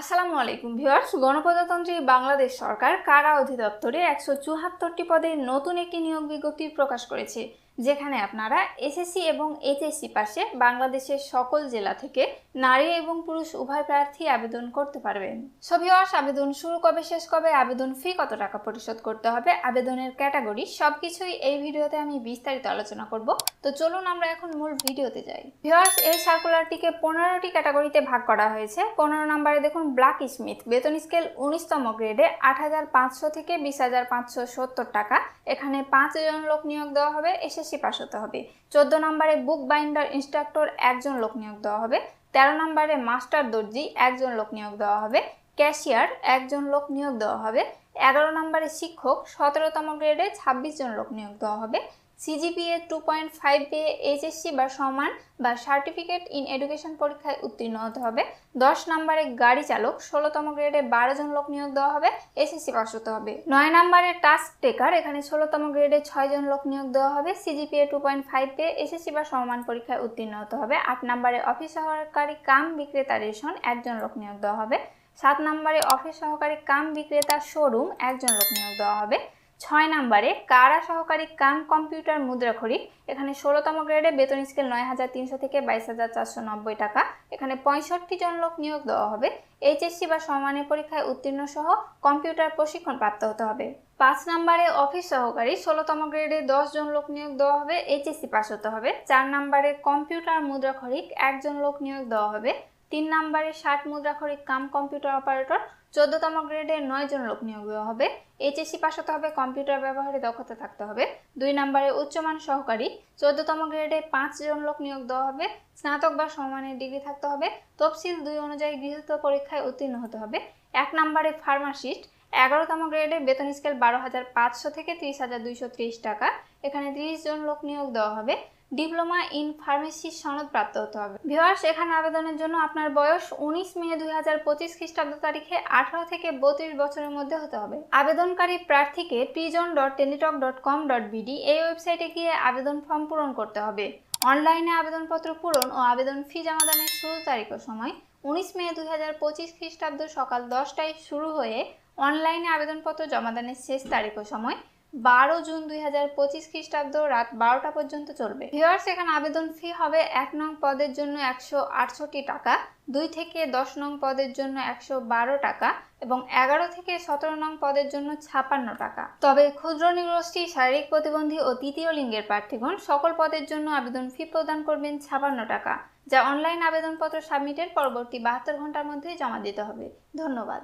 আসসালামু আলাইকুম ভিউয়ার্স, গণপ্রজাতন্ত্রী বাংলাদেশ সরকার কারা অধিদপ্তরে 174টি পদে নতুন একটি নিয়োগ বিজ্ঞপ্তি প্রকাশ করেছে, যেখানে আপনারা এসএসসি এবং এইচএসসি পাশে বাংলাদেশের সকল জেলা থেকে নারী এবং পুরুষ উভয় প্রার্থী আবেদন করতে পারবেন। সো ভিউয়ার্স, আবেদন শুরু কবে, শেষ কবে, আবেদন ফি কত টাকা পরিশোধ করতে হবে, আবেদনের ক্যাটাগরি সবকিছুই এই ভিডিওতে আমি বিস্তারিত আলোচনা করব। তো চলুন আমরা এখন মূল ভিডিওতে যাই। ভিউয়ার্স, এই সার্কুলারটিকে 15টি ক্যাটাগরিতে ভাগ করা হয়েছে। 15 নম্বরে দেখুন ব্ল্যাক স্মিথ, বেতন স্কেল 19তম গ্রেডে 8,500 থেকে 20,570 টাকা। এখানে 5 জন লোক নিয়োগ দেওয়া হবে, এসএসসি পাস হতে হবে। 14 নম্বরে বুক বাইন্ডার ইনস্ট্রাক্টর 1 জন লোক নিয়োগ দেওয়া হবে। 13 নম্বরে মাস্টার দর্জি 1 জন লোক নিয়োগ দেওয়া হবে। ক্যাশিয়ার 1 জন লোক নিয়োগ দেওয়া হবে। 11 নম্বরে শিক্ষক 17তম গ্রেডে 26 জন লোক নিয়োগ দেওয়া হবে। সিজিপিএ 2.5 পেয়ে এইচএসসি বা সমান বা সার্টিফিকেট ইন এডুকেশন পরীক্ষায় উত্তীর্ণ হতে হবে। 10 নম্বরে গাড়ি চালক 16তম গ্রেডে 12 জন লোক নিয়োগ দেওয়া হবে, এসএসসি পাস হতে হবে। 9 নম্বরে টাস্ক টেকার, এখানে 16তম গ্রেডে 6 জন লোক নিয়োগ দেওয়া হবে, সিজিপিএ 2.5 পেয়ে এসএসসি বা সমান পরীক্ষায় উত্তীর্ণ হতে হবে। 8 নম্বরে অফিস সহকারী কাম বিক্রেতা রেশন 1 জন লোক নিয়োগ দেওয়া হবে। 7 নম্বরে অফিস সহকারী কাম বিক্রেতা শোরুম 1 জন লোক নিয়োগ দেওয়া হবে। 6 নম্বরে কারা সহকারী কাম কম্পিউটার মুদ্রাক্ষরিক, এখানে 16তম গ্রেডে বেতন স্কেল 9,300 থেকে 22,490 টাকা। এখানে 65 জন লোক নিয়োগ দেওয়া হবে। এইচএসসি বা সমানের পরীক্ষায় উত্তীর্ণ সহ কম্পিউটার প্রশিক্ষণ প্রাপ্ত হতে হবে। 5 নম্বরে অফিস সহকারী 16তম গ্রেডে 10 জন লোক নিয়োগ দেওয়া হবে, এইচএসসি পাস হতে হবে। 4 নম্বরে কম্পিউটার মুদ্রাক্ষরিক 1 জন লোক নিয়োগ দেওয়া হবে। 3 নম্বরে 60 মুদ্রাক্ষরিক কাম কম্পিউটার অপারেটর 14তম গ্রেডে 9 জন লোক নিয়োগ দেওয়া হবে, এইচএসসি পাস হতে হবে, কম্পিউটার ব্যবহারে দক্ষতা থাকতে হবে। 2 নম্বরে উচ্চমান সহকারী 14তম গ্রেডে 5 জন লোক নিয়োগ দেওয়া হবে, স্নাতক বা সমমানের ডিগ্রি থাকতে হবে, তফসিল 2 অনুযায়ী গৃহীত পরীক্ষায় উত্তীর্ণ হতে হবে। 1 নম্বরে ফার্মাসিস্ট 11তম গ্রেডে বেতন স্কেল 12,500 থেকে 30,230 টাকা। এখানে 30 জন লোক নিয়োগ দেওয়া হবে। ডিপ্লোমা ইন ফার্মেসি সনদ প্রাপ্ত হতে হবে। ভিউয়ার্স, এখানে আবেদনের জন্য আপনার বয়স 19 মে 2025 খ্রিস্টাব্দ তারিখে 18 থেকে 32 বছরের মধ্যে হতে হবে। আবেদনকারী প্রার্থীকে pigeon.teletalk.com.bd এই ওয়েবসাইটে গিয়ে আবেদন ফর্ম পূরণ করতে হবে। অনলাইনে আবেদনপত্র পূরণ ও আবেদন ফি জমাদানের শুরু তারিখ ও সময় 19 মে 2025 খ্রিস্টাব্দ সকাল 10টায় শুরু হয়ে অনলাইনে আবেদনপত্র জমাদানের শেষ তারিখ ও সময় 12 জুন 2025 খ্রিস্টাব্দ রাত 12টা পর্যন্ত চলবে। ভিউয়ার্স, এখানে আবেদন ফি হবে 1 নং পদের জন্য 168 টাকা, 2 থেকে 10 নং পদের জন্য 112 টাকা এবং 11 থেকে 17 নং পদের জন্য 56 টাকা। তবে ক্ষুদ্র নিগোষ্ঠী, শারীরিক প্রতিবন্ধী ও তৃতীয় লিঙ্গের প্রার্থীগণ সকল পদের জন্য আবেদন ফি প্রদান করবেন 56 টাকা, যা অনলাইন আবেদনপত্র সাবমিটের পরবর্তী 72 ঘন্টার মধ্যেই জমা দিতে হবে। ধন্যবাদ।